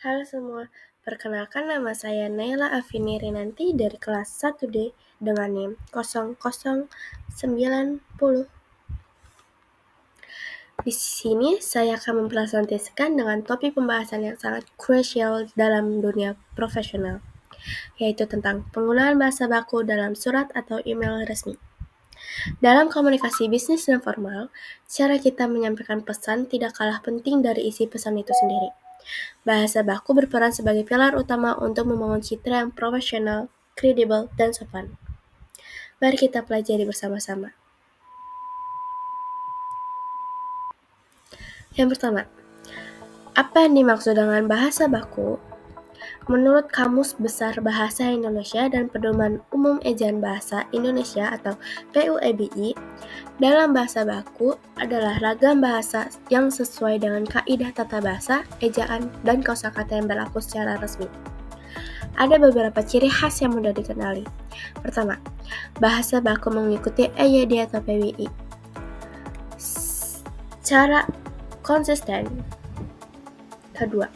Halo semua, perkenalkan nama saya Naila Afini Rinanti dari kelas 1D dengan NIM 0090. Di sini saya akan mempresentasikan dengan topik pembahasan yang sangat krusial dalam dunia profesional, yaitu tentang penggunaan bahasa baku dalam surat atau email resmi. Dalam komunikasi bisnis dan formal, cara kita menyampaikan pesan tidak kalah penting dari isi pesan itu sendiri. Bahasa baku berperan sebagai pilar utama untuk membangun citra yang profesional, kredibel, dan sopan. Mari kita pelajari bersama-sama. Yang pertama, apa yang dimaksud dengan bahasa baku? Menurut Kamus Besar Bahasa Indonesia dan Pedoman Umum Ejaan Bahasa Indonesia atau PUEBI, dalam bahasa baku adalah ragam bahasa yang sesuai dengan kaidah tata bahasa, ejaan, dan kosakata yang berlaku secara resmi. Ada beberapa ciri khas yang mudah dikenali. Pertama, bahasa baku mengikuti EYD atau PWI. Cara konsisten. Kedua,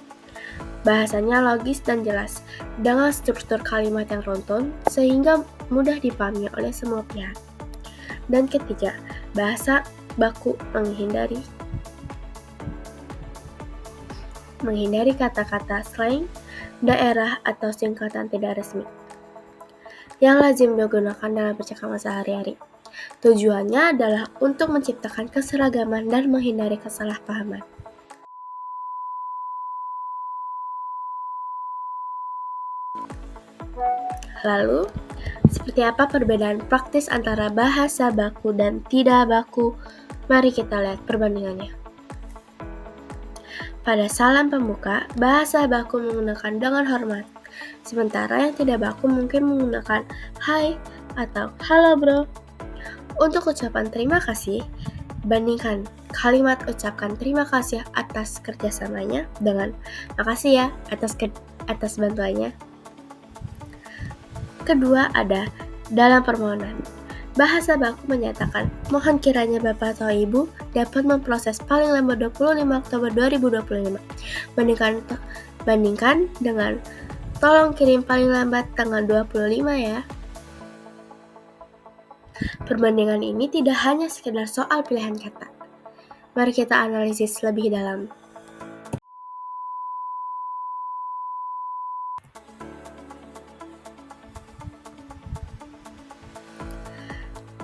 bahasanya logis dan jelas, dengan struktur kalimat yang runtun sehingga mudah dipahami oleh semua pihak. Dan ketiga, bahasa baku menghindari kata-kata slang, daerah, atau singkatan tidak resmi yang lazim digunakan dalam percakapan sehari-hari. Tujuannya adalah untuk menciptakan keseragaman dan menghindari kesalahpahaman. Lalu, seperti apa perbedaan praktis antara bahasa baku dan tidak baku? Mari kita lihat perbandingannya. Pada salam pembuka, bahasa baku menggunakan dengan hormat, sementara yang tidak baku mungkin menggunakan hai atau halo bro. Untuk ucapan terima kasih, bandingkan kalimat ucapkan terima kasih atas kerjasamanya dengan makasih ya atas bantuannya. Kedua ada dalam permohonan. Bahasa baku menyatakan, mohon kiranya Bapak atau Ibu dapat memproses paling lambat 25 Oktober 2025. Bandingkan dengan tolong kirim paling lambat tanggal 25 ya. Perbandingan ini tidak hanya sekedar soal pilihan kata. Mari kita analisis lebih dalam.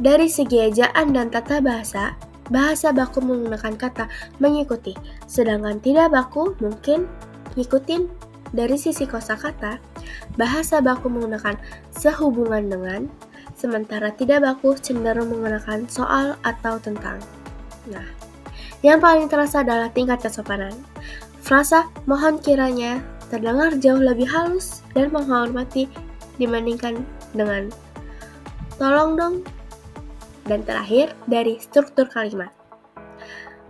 Dari segi ejaan dan tata bahasa, bahasa baku menggunakan kata mengikuti, sedangkan tidak baku mungkin ngikutin. Dari sisi kosakata, bahasa baku menggunakan sehubungan dengan, sementara tidak baku cenderung menggunakan soal atau tentang. Nah, yang paling terasa adalah tingkat kesopanan. Frasa mohon kiranya terdengar jauh lebih halus dan menghormati dibandingkan dengan tolong dong. Dan terakhir, dari struktur kalimat.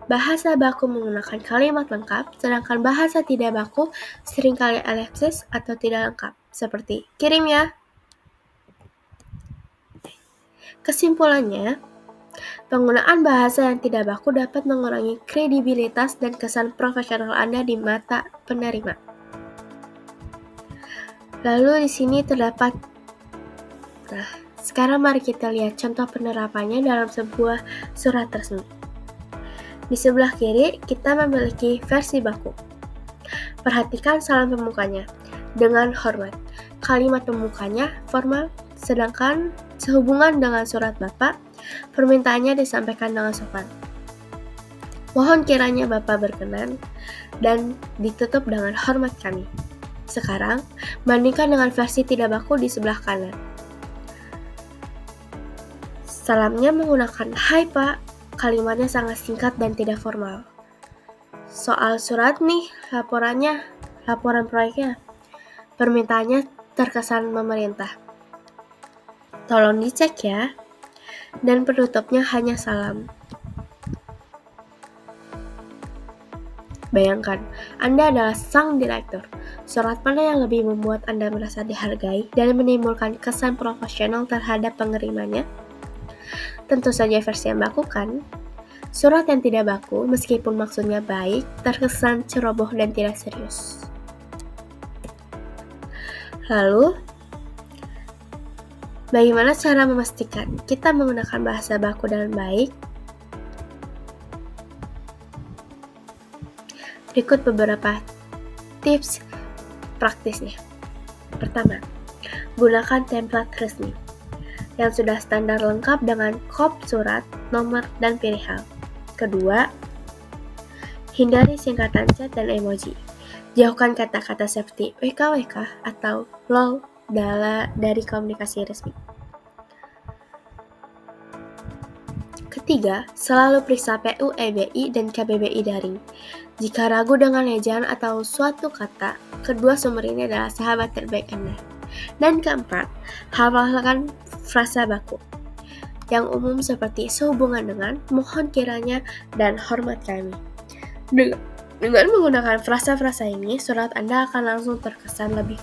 Bahasa baku menggunakan kalimat lengkap, sedangkan bahasa tidak baku seringkali elipsis atau tidak lengkap, seperti kirim ya. Kesimpulannya, penggunaan bahasa yang tidak baku dapat mengurangi kredibilitas dan kesan profesional Anda di mata penerima. Lalu di sini terdapat sekarang mari kita lihat contoh penerapannya dalam sebuah surat resmi. Di sebelah kiri, kita memiliki versi baku. Perhatikan salam pembukanya. Dengan hormat. Kalimat pembukanya formal, sedangkan sehubungan dengan surat Bapak, permintaannya disampaikan dengan sopan. Mohon kiranya Bapak berkenan dan ditutup dengan hormat kami. Sekarang, bandingkan dengan versi tidak baku di sebelah kanan. Salamnya menggunakan hai Pak, kalimatnya sangat singkat dan tidak formal. Soal surat nih, laporan proyeknya. Permintaannya terkesan memerintah. Tolong dicek ya. Dan penutupnya hanya salam. Bayangkan, Anda adalah sang direktur. Surat mana yang lebih membuat Anda merasa dihargai dan menimbulkan kesan profesional terhadap pengerimanya? Tentu saja versi yang baku kan? Surat yang tidak baku, meskipun maksudnya baik, terkesan ceroboh dan tidak serius. Lalu, bagaimana cara memastikan kita menggunakan bahasa baku dengan baik? Berikut beberapa tips praktisnya. Pertama, gunakan template resmi yang sudah standar lengkap dengan kop surat, nomor, dan perihal. Kedua, hindari singkatan chat dan emoji. Jauhkan kata-kata seperti WKWK atau LOL dari komunikasi resmi. Ketiga, selalu periksa PUEBI dan KBBI daring. Jika ragu dengan ejaan atau suatu kata, kedua sumber ini adalah sahabat terbaik Anda. Dan keempat, hafalkan frasa baku yang umum seperti sehubungan dengan, mohon kiranya, dan hormat kami. Dengan menggunakan frasa-frasa ini, surat Anda akan langsung terkesan lebih.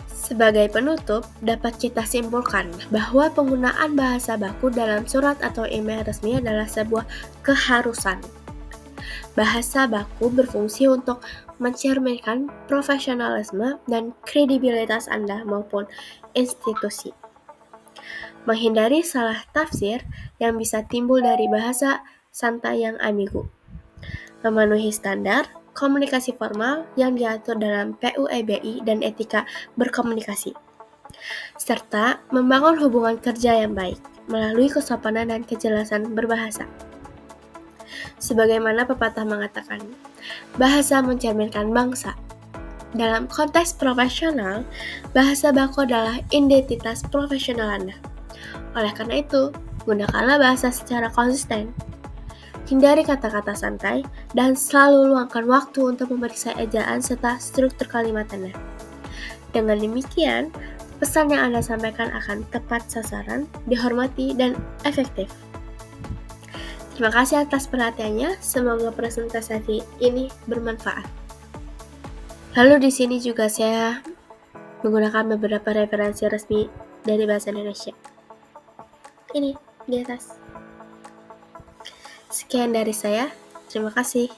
Sebagai penutup, dapat kita simpulkan bahwa penggunaan bahasa baku dalam surat atau email resmi adalah sebuah keharusan. Bahasa baku berfungsi untuk mencerminkan profesionalisme dan kredibilitas Anda maupun institusi. Menghindari salah tafsir yang bisa timbul dari bahasa santai yang ambigu. Memenuhi standar komunikasi formal yang diatur dalam PUEBI dan etika berkomunikasi, serta membangun hubungan kerja yang baik melalui kesopanan dan kejelasan berbahasa. Sebagaimana pepatah mengatakan, bahasa mencerminkan bangsa. Dalam konteks profesional, bahasa baku adalah identitas profesional Anda. Oleh karena itu, gunakanlah bahasa secara konsisten. Hindari kata-kata santai, dan selalu luangkan waktu untuk memeriksa ejaan serta struktur kalimat Anda. Dengan demikian, pesan yang Anda sampaikan akan tepat sasaran, dihormati, dan efektif. Terima kasih atas perhatiannya, semoga presentasi ini bermanfaat. Lalu di sini juga saya menggunakan beberapa referensi resmi dari bahasa Indonesia. Ini di atas. Sekian dari saya, terima kasih.